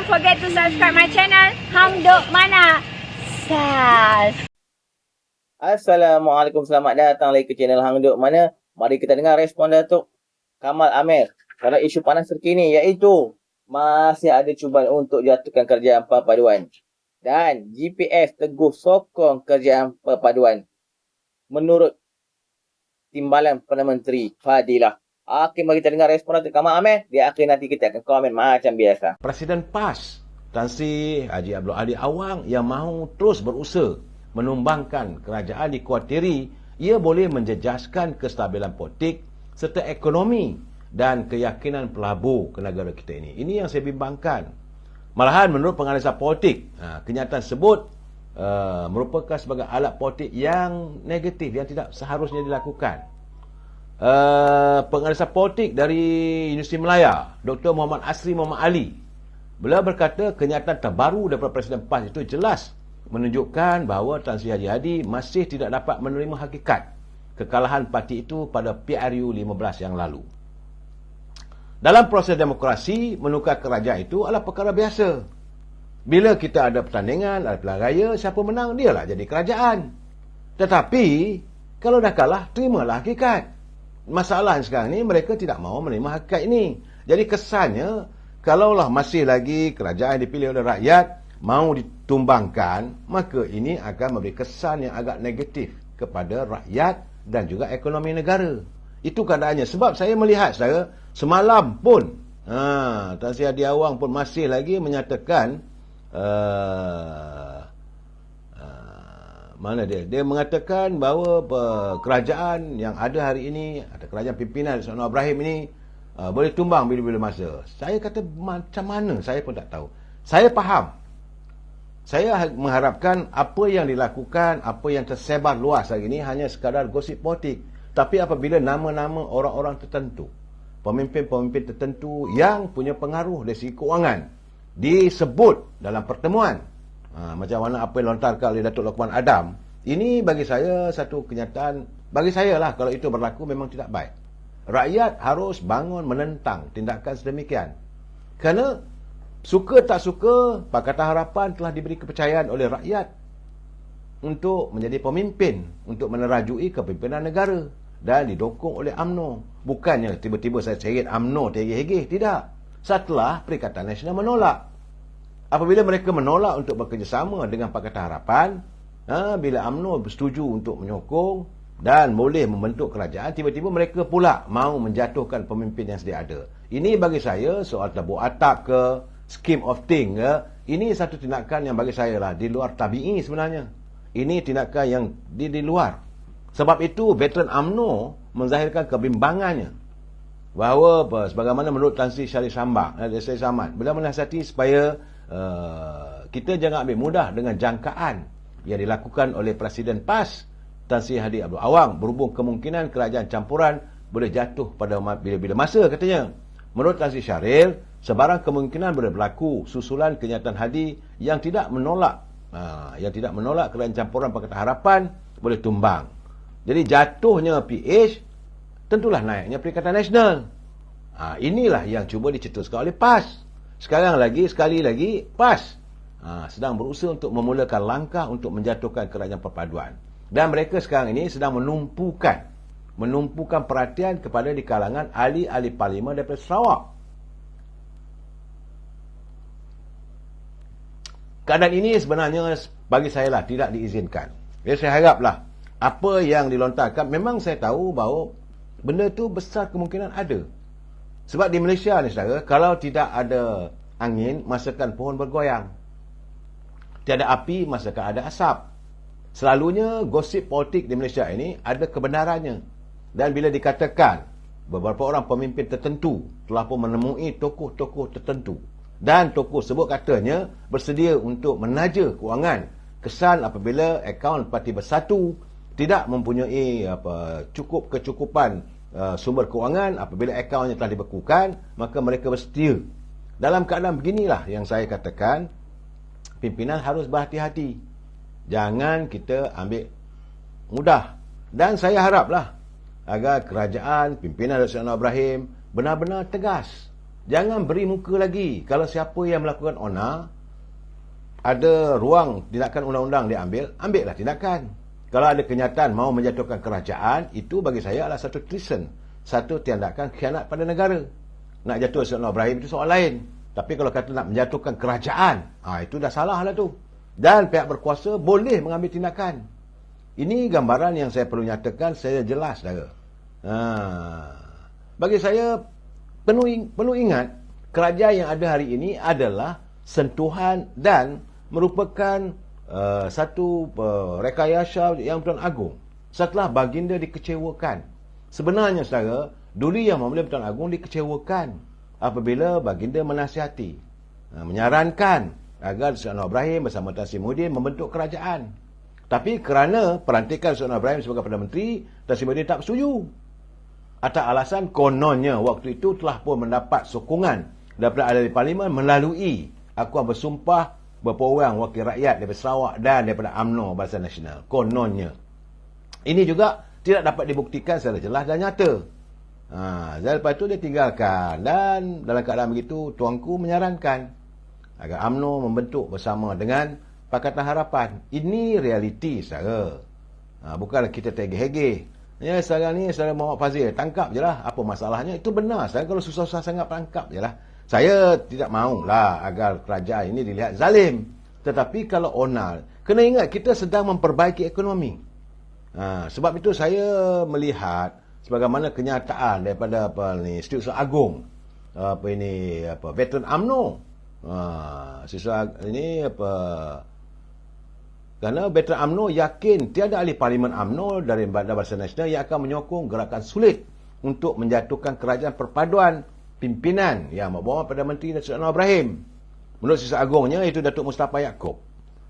forget to subscribe my channel Hang Duk Mana. Sas. Assalamualaikum, selamat datang lagi ke channel Hang Duk Mana. Mari kita dengar respon Datuk Kamal Amir kerana isu panas terkini iaitu masih ada cubaan untuk jatuhkan kerajaan perpaduan dan GPS teguh sokong kerajaan perpaduan menurut Timbalan Perdana Menteri Fadilah. Okey, mari kita dengar respon Datuk Kamal Amir. Di akhir nanti kita akan komen macam biasa. Presiden PAS Tan Sri Haji Abdul Ali Awang yang mahu terus berusaha menumbangkan kerajaan dikuatiri ia boleh menjejaskan kestabilan politik serta ekonomi dan keyakinan pelabur ke negara kita ini. Ini yang saya bimbangkan. Malahan menurut penganalisa politik, kenyataan tersebut merupakan sebagai alat politik yang negatif yang tidak seharusnya dilakukan. Penganalisa politik dari Universiti Melaya, Dr. Muhammad Asri Muhammad Ali, beliau berkata kenyataan terbaru daripada Presiden PAS itu jelas menunjukkan bahawa Tan Sri Haji Hadi masih tidak dapat menerima hakikat kekalahan parti itu pada PRU 15 yang lalu. Dalam proses demokrasi, menukar kerajaan itu adalah perkara biasa. Bila kita ada pertandingan, ada pilihan raya, siapa menang, dialah jadi kerajaan. Tetapi, kalau dah kalah, terimalah hakikat. Masalahnya sekarang ni, mereka tidak mahu menerima hakikat ini. Jadi kesannya, kalaulah masih lagi kerajaan dipilih oleh rakyat, mahu ditumbangkan, maka ini akan memberi kesan yang agak negatif kepada rakyat dan juga ekonomi negara. Itu keadaannya. Sebab saya melihat, saudara, semalam pun, Tan Sri Hadi Awang pun masih lagi menyatakan, mana dia? Dia mengatakan bahawa kerajaan yang ada hari ini, ada kerajaan pimpinan Sultan Ibrahim ini, boleh tumbang bila-bila masa. Saya kata macam mana? Saya pun tak tahu. Saya faham. Saya mengharapkan apa yang dilakukan, apa yang tersebar luas hari ini hanya sekadar gosip politik. Tapi apabila nama-nama orang-orang tertentu, pemimpin-pemimpin tertentu yang punya pengaruh dari segi kewangan disebut dalam pertemuan, macam mana apa yang lontarkan oleh Datuk Lokman Adam, ini bagi saya satu kenyataan, bagi saya lah kalau itu berlaku memang tidak baik. Rakyat harus bangun menentang tindakan sedemikian. Kerana suka tak suka, Pakatan Harapan telah diberi kepercayaan oleh rakyat untuk menjadi pemimpin, untuk menerajui kepimpinan negara dan didukung oleh UMNO. Bukannya tiba-tiba saya seret UMNO tergih-gih, tidak. Setelah Perikatan Nasional menolak. Apabila mereka menolak untuk bekerjasama dengan Pakatan Harapan, bila UMNO bersetuju untuk menyokong dan boleh membentuk kerajaan, tiba-tiba mereka pula mahu menjatuhkan pemimpin yang sedia ada. Ini bagi saya soal tabur atap ke, scheme of thing ke, ini satu tindakan yang bagi saya lah di luar tabi'i sebenarnya. Ini tindakan yang di luar. Sebab itu veteran UMNO menzahirkan kebimbangannya bahawa sebagaimana menurut Tan Sri Syarif Samad, beliau menasihati supaya kita jangan ambil mudah dengan jangkaan yang dilakukan oleh Presiden PAS Tan Sri Hadi Abdul Awang berhubung kemungkinan kerajaan campuran boleh jatuh pada bila-bila masa, katanya. Menurut Tan Sri Syarif, sebarang kemungkinan boleh berlaku susulan kenyataan Hadi yang tidak menolak kerajaan campuran Pakatan Harapan boleh tumbang. Jadi jatuhnya PH tentulah naiknya Perikatan Nasional. Inilah yang cuba dicetuskan oleh PAS. Sekali lagi PAS sedang berusaha untuk memulakan langkah untuk menjatuhkan kerajaan perpaduan. Dan mereka sekarang ini sedang menumpukan perhatian kepada di kalangan ahli-ahli parlimen daripada Sarawak. Keadaan ini sebenarnya bagi saya lah tidak diizinkan. Jadi saya haraplah apa yang dilontarkan, memang saya tahu bahawa benda tu besar kemungkinan ada. Sebab di Malaysia ni saudara, kalau tidak ada angin, masakan pohon bergoyang. Tiada api, masakan ada asap. Selalunya gosip politik di Malaysia ini ada kebenarannya. Dan bila dikatakan beberapa orang pemimpin tertentu telah pun menemui tokoh-tokoh tertentu dan tokoh sebut katanya bersedia untuk menaja kewangan, kesan apabila akaun Parti Bersatu tidak mempunyai kecukupan sumber kewangan, apabila akaunnya telah dibekukan, maka mereka bersedia. Dalam keadaan beginilah yang saya katakan pimpinan harus berhati-hati. Jangan kita ambil mudah. Dan saya haraplah agar kerajaan, pimpinan Sultan Ibrahim benar-benar tegas Jangan beri muka lagi. Kalau siapa yang melakukan onar, ada ruang tindakan undang-undang dia ambillah tindakan. Kalau ada kenyataan mahu menjatuhkan kerajaan, itu bagi saya adalah satu treason, satu tindakan khianat pada negara. Nak jatuh Sultan Ibrahim itu soal lain. Tapi kalau kata nak menjatuhkan kerajaan, itu dah salah lah tu. Dan pihak berkuasa boleh mengambil tindakan. Ini gambaran yang saya perlu nyatakan, saya jelas saudara. Bagi saya, perlu ingat, kerajaan yang ada hari ini adalah sentuhan dan merupakan satu rekayasa yang Tuan Agong. Setelah baginda dikecewakan. Sebenarnya saudara, Duli Yang Mulia Tuan Agong dikecewakan apabila baginda menasihati, menyarankan agar Sultan Ibrahim bersama Tan Sri Muhyiddin membentuk kerajaan. Tapi kerana pelantikan Sultan Ibrahim sebagai Perdana Menteri, Tan Sri Muhyiddin tak setuju. Atas alasan kononnya waktu itu telah pun mendapat sokongan daripada ahli parlimen melalui akuan bersumpah beberapa orang wakil rakyat daripada Sarawak dan daripada UMNO Barisan Nasional. Kononnya. Ini juga tidak dapat dibuktikan secara jelas dan nyata. Lepas itu dia tinggalkan. Dan dalam keadaan begitu, tuanku menyarankan agar UMNO membentuk bersama dengan Pakatan Harapan. Ini realiti saudara. Bukanlah kita tergeh-hegeh. Ya, sekarang ni saudara Muhammad Fazil, tangkap je lah. Apa masalahnya? Itu benar. Sekarang kalau susah-susah sangat, tangkap je lah. Saya tidak mahulah agar kerajaan ini dilihat zalim. Tetapi kalau onar, kena ingat kita sedang memperbaiki ekonomi. Sebab itu saya melihat sebagaimana kenyataan daripada Setiausaha Agong, veteran UMNO. Kerana veteran UMNO yakin tiada ahli parlimen UMNO dari Barisan Nasional yang akan menyokong gerakan sulit untuk menjatuhkan kerajaan perpaduan pimpinan yang membawa Perdana Menteri dan Sultan Ibrahim. Menurut Setiausaha Agongnya, itu Datuk Mustafa Yaakob.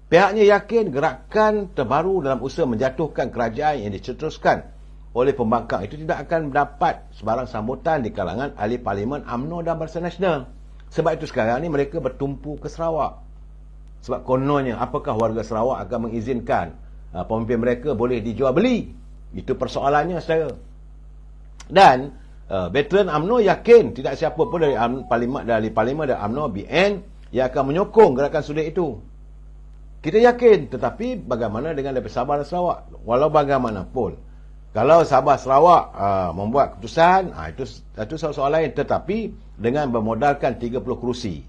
Pihaknya yakin gerakan terbaru dalam usaha menjatuhkan kerajaan yang dicetuskan oleh pembangkang itu tidak akan mendapat sebarang sambutan di kalangan ahli parlimen UMNO dan Barisan Nasional. Sebab itu sekarang ni mereka bertumpu ke Sarawak. Sebab kononnya, apakah warga Sarawak akan mengizinkan pemimpin mereka boleh dijual beli? Itu persoalannya saudara. Dan veteran UMNO yakin tidak siapa pun dari parlimen dan UMNO BN yang akan menyokong gerakan sulit itu. Kita yakin, tetapi bagaimana dengan daripada Sabah dan Sarawak? Walau bagaimanapun, kalau Sabah Sarawak membuat keputusan, itu soal lain. Tetapi dengan bermodalkan 30 kerusi,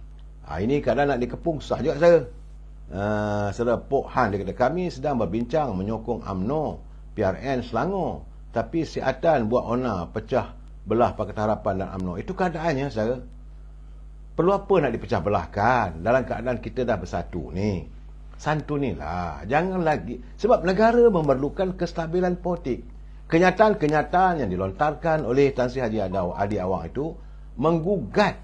ini kadang nak dikepung susah juga saya. Saudara Pok Han dia kata, kami sedang berbincang menyokong UMNO PRN Selangor, tapi si Atan buat onar pecah belah Pakatan Harapan dan UMNO. Itu keadaannya saudara. Perlu apa nak dipecah belahkan dalam keadaan kita dah bersatu ni? Santunilah, jangan lagi, sebab negara memerlukan kestabilan politik. Kenyataan-kenyataan yang dilontarkan oleh Tan Sri Haji Adi Awang itu menggugat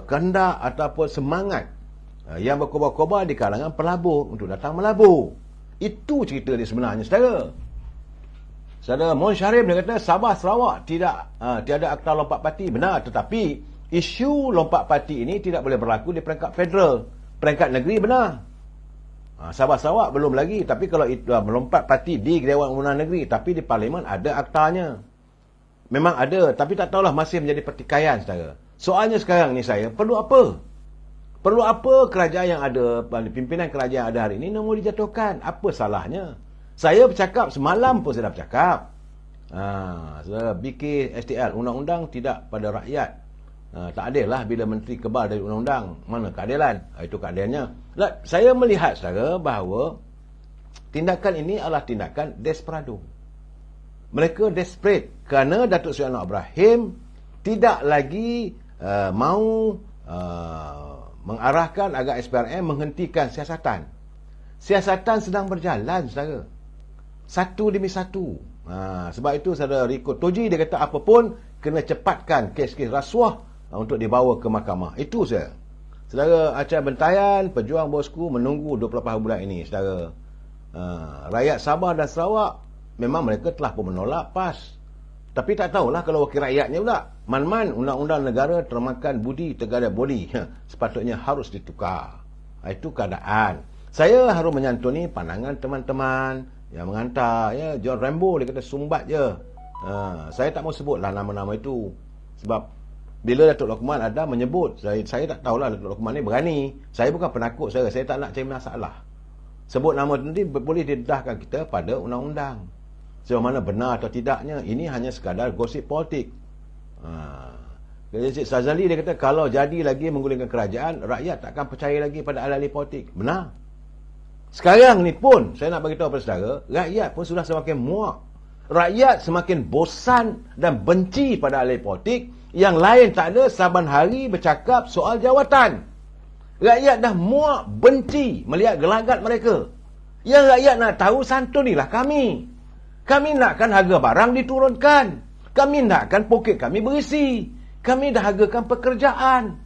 kehendak ataupun semangat yang berkobar-kobar di kalangan pelabur untuk datang melabur. Itu cerita dia sebenarnya saudara. Saudara Mon Syarif dia kata Sabah Sarawak tiada akta lompat parti. Benar, tetapi isu lompat parti ini tidak boleh berlaku di peringkat federal. Peringkat negeri benar. Sabah Sarawak belum lagi, tapi kalau itu melompat parti di Dewan Undangan Negeri, tapi di parlimen ada aktanya. Memang ada, tapi tak tahulah masih menjadi pertikaian saudara. Soalnya sekarang ni saya, perlu apa? Perlu apa kerajaan yang ada, pimpinan kerajaan yang ada hari ini nak dijatuhkan? Apa salahnya? Saya bercakap, semalam pun saya dah bercakap. Saudara, BKSTL, undang-undang tidak pada rakyat. Tak adil lah bila menteri kebal dari undang-undang. Mana keadilan? Itu keadilannya. Saya melihat saudara bahawa tindakan ini adalah tindakan desperado. Mereka desperate kerana Datuk Seri Anwar Ibrahim tidak lagi mahu mengarahkan agar SPRM menghentikan siasatan. Siasatan sedang berjalan saudara. Satu demi satu. Sebab itu saudara Riko Toji dia kata apapun kena cepatkan kes-kes rasuah untuk dibawa ke mahkamah. Itu saya. Saudara acara bentayan, pejuang bosku menunggu 28 bulan ini, saudara. Rakyat Sabah dan Sarawak memang mereka telah pun menolak PAS. Tapi tak tahulah kalau wakil rakyatnya pula. Man-man undang-undang negara termakan budi tegada bodi. Sepatutnya harus ditukar. Itu keadaan. Saya harus menyantuni pandangan teman-teman yang mengantar. John Rambo dia kata sumbat je. Saya tak mau sebutlah nama-nama itu. Sebab bila Datuk Lokman ada menyebut, saya tak tahulah Datuk Lokman ni berani. Saya bukan penakut saya tak nak cari masalah. Sebut nama nanti boleh didedahkan kita pada undang-undang. Sejauh mana benar atau tidaknya, ini hanya sekadar gosip politik. Encik Sazali dia kata kalau jadi lagi menggulingkan kerajaan, rakyat takkan percaya lagi pada ahli-ahli politik. Benar. Sekarang ni pun saya nak beritahu kepada saudara, rakyat pun sudah semakin muak. Rakyat semakin bosan dan benci pada ahli politik. Yang lain tak ada, saban hari bercakap soal jawatan. Rakyat dah muak, benci melihat gelagat mereka. Yang rakyat nak tahu, santunilah kami. Kami nakkan harga barang diturunkan. Kami nakkan poket kami berisi. Kami dahaga pekerjaan.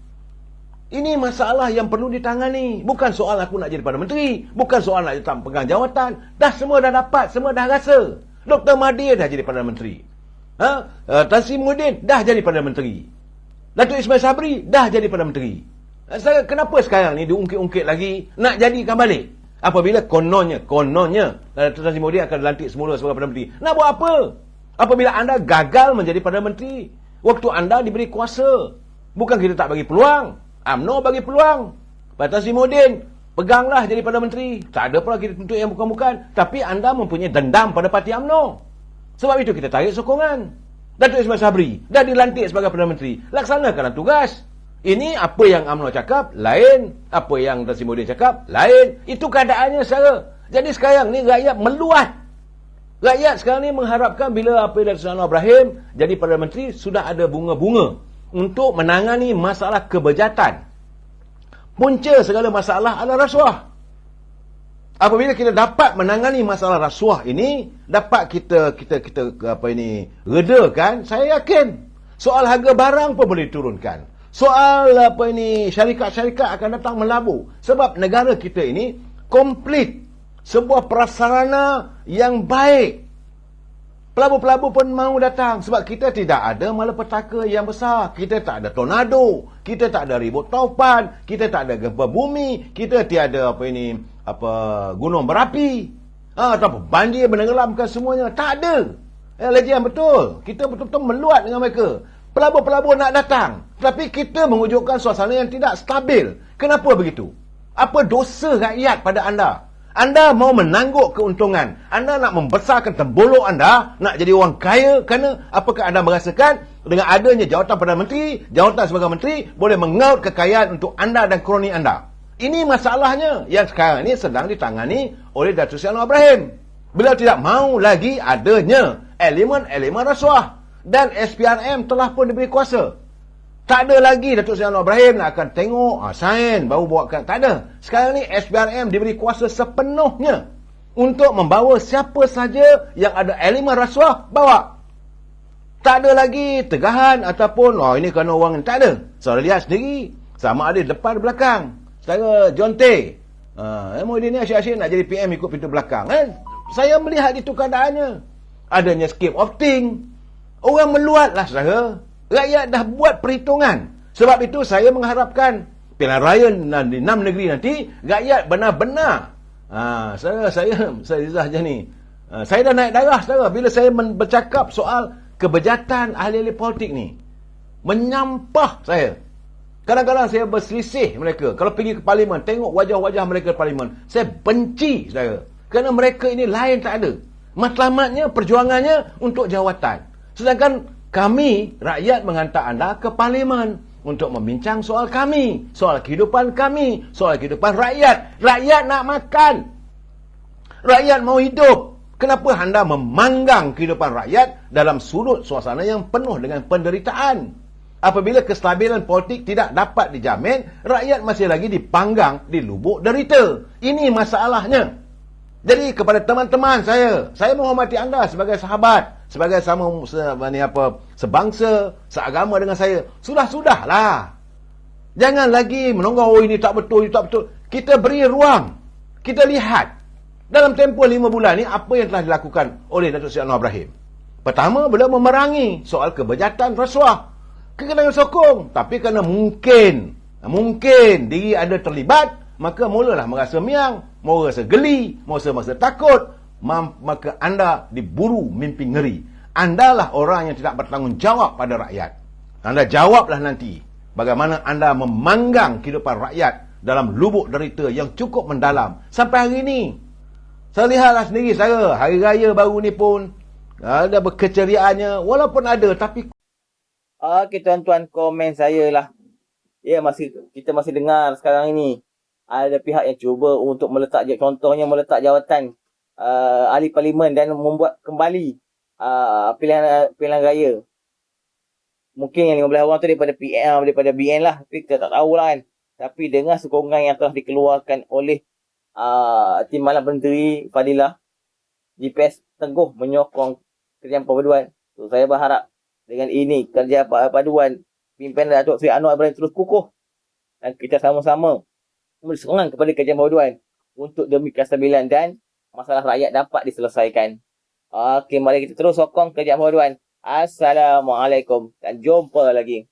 Ini masalah yang perlu ditangani. Bukan soal aku nak jadi Perdana Menteri. Bukan soal nak jadi pegang jawatan. Dah semua dah dapat, semua dah rasa. Dr. Mahathir dah jadi Perdana Menteri. Tan Sri Muhyiddin dah jadi Perdana Menteri. Datuk Ismail Sabri dah jadi Perdana Menteri. Kenapa sekarang ni diungkit-ungkit lagi nak jadikan balik? Apabila kononnya Datuk Tan Sri Muhyiddin akan dilantik semula sebagai Perdana Menteri. Nak buat apa? Apabila anda gagal menjadi Perdana Menteri, waktu anda diberi kuasa. Bukan kita tak bagi peluang. UMNO bagi peluang. Tan Sri Muhyiddin peganglah jadi Perdana Menteri. Tak ada pula kita tuntut yang bukan-bukan. Tapi anda mempunyai dendam pada parti UMNO. Sebab itu kita tarik sokongan. Datuk Ismail Sabri dah dilantik sebagai Perdana Menteri. Laksanakanlah tugas. Ini apa yang UMNO cakap, lain. Apa yang Tan Sri Muhyiddin cakap, lain. Itu keadaannya saudara. Jadi sekarang ni rakyat meluat. Rakyat sekarang ni mengharapkan bila apa Datuk Seri Anwar Ibrahim jadi Perdana Menteri, sudah ada bunga-bunga untuk menangani masalah kebejatan. Punca segala masalah adalah rasuah. Apabila kita dapat menangani masalah rasuah ini, dapat kita redakan, saya yakin soal harga barang pun boleh diturunkan. Soal syarikat-syarikat akan datang melabur. Sebab negara kita ini komplit, sebuah prasarana yang baik. Pelabur-pelabur pun mahu datang sebab kita tidak ada malapetaka yang besar. Kita tak ada tornado, kita tak ada ribut taufan, kita tak ada gempa bumi, kita tiada gunung berapi, atau banjir menenggelamkan semuanya. Tak ada. Legian betul. Kita betul-betul meluat dengan mereka. Pelabur-pelabur nak datang, tapi kita mewujudkan suasana yang tidak stabil. Kenapa begitu? Apa dosa rakyat pada anda? Anda mau menangguk keuntungan. Anda nak membesarkan tembolok anda, nak jadi orang kaya. Kerana apakah anda merasakan dengan adanya jawatan Perdana Menteri, jawatan sebagai menteri, boleh mengaut kekayaan untuk anda dan kroni anda? Ini masalahnya yang sekarang ini sedang ditangani oleh Datuk Seri Anwar Ibrahim. Beliau tidak mahu lagi adanya elemen-elemen rasuah. Dan SPRM telah pun diberi kuasa. Tak ada lagi Datuk Seri Anwar Ibrahim nak akan tengok sign baru buatkan. Tak ada. Sekarang ni SPRM diberi kuasa sepenuhnya untuk membawa siapa saja yang ada elemen rasuah, bawa. Tak ada lagi tegahan ataupun ini kerana orang ni. Tak ada. Saudara lihat sendiri, sama ada depan belakang. Saudara John Tay, Muhyiddin ni asyik-asyik nak jadi PM ikut pintu belakang. Saya melihat itu keadaannya. Adanya scheme of thing. Orang meluatlah saudara. Rakyat dah buat perhitungan. Sebab itu saya mengharapkan pilihan raya di 6 negeri nanti, rakyat benar-benar. Saya saja ni. Saya dah naik darah saudara bila saya bercakap soal kebejatan ahli-ahli politik ni. Menyampah saya. Kadang-kadang saya berselisih mereka. Kalau pergi ke parlimen, tengok wajah-wajah mereka di parlimen, saya benci saudara. Kerana mereka ini lain tak ada. Matlamatnya, perjuangannya untuk jawatan. Sedangkan kami, rakyat menghantar anda ke parlimen untuk membincang soal kami, soal kehidupan kami, soal kehidupan rakyat. Rakyat nak makan. Rakyat mau hidup. Kenapa anda memanggang kehidupan rakyat dalam sudut suasana yang penuh dengan penderitaan? Apabila kestabilan politik tidak dapat dijamin, rakyat masih lagi dipanggang di lubuk derita. Ini masalahnya. Jadi kepada teman-teman saya menghormati anda sebagai sahabat, sebagai sebangsa, seagama dengan saya. Sudahlah. Jangan lagi menonggah, ini tak betul, ini tak betul. Kita beri ruang. Kita lihat. Dalam tempoh 5 bulan ni, apa yang telah dilakukan oleh Datuk Seri Anwar Ibrahim. Pertama, beliau memerangi soal kebejatan rasuah. Kena sokong. Tapi kerana mungkin diri ada terlibat, maka mulalah merasa miang, merasa geli, merasa takut, maka anda diburu mimpi ngeri. Andalah orang yang tidak bertanggungjawab pada rakyat. Anda jawablah nanti bagaimana anda memanggang kehidupan rakyat dalam lubuk derita yang cukup mendalam sampai hari ini. Saya lihatlah sendiri saya, hari raya baru ni pun ada berkeceriaannya, walaupun ada, tapi Okey tuan-tuan, komen saya lah. Ya, kita masih dengar sekarang ini ada pihak yang cuba untuk contohnya meletak jawatan ahli parlimen dan membuat kembali pilihan raya. Mungkin yang 15 orang tu daripada BN lah, tapi kita tak tahulah kan. Tapi dengan sokongan yang telah dikeluarkan oleh Timbalan Menteri Fadilah, GPS teguh menyokong kerjaan perpaduan. So, saya berharap dengan ini kerja perpaduan pimpinan Datuk Seri Anwar Ibrahim terus kukuh dan kita sama-sama memberi sokongan kepada kerjaan perpaduan untuk demi kestabilan dan masalah rakyat dapat diselesaikan. Okey, mari kita terus sokong kerjaan perpaduan. Assalamualaikum dan jumpa lagi.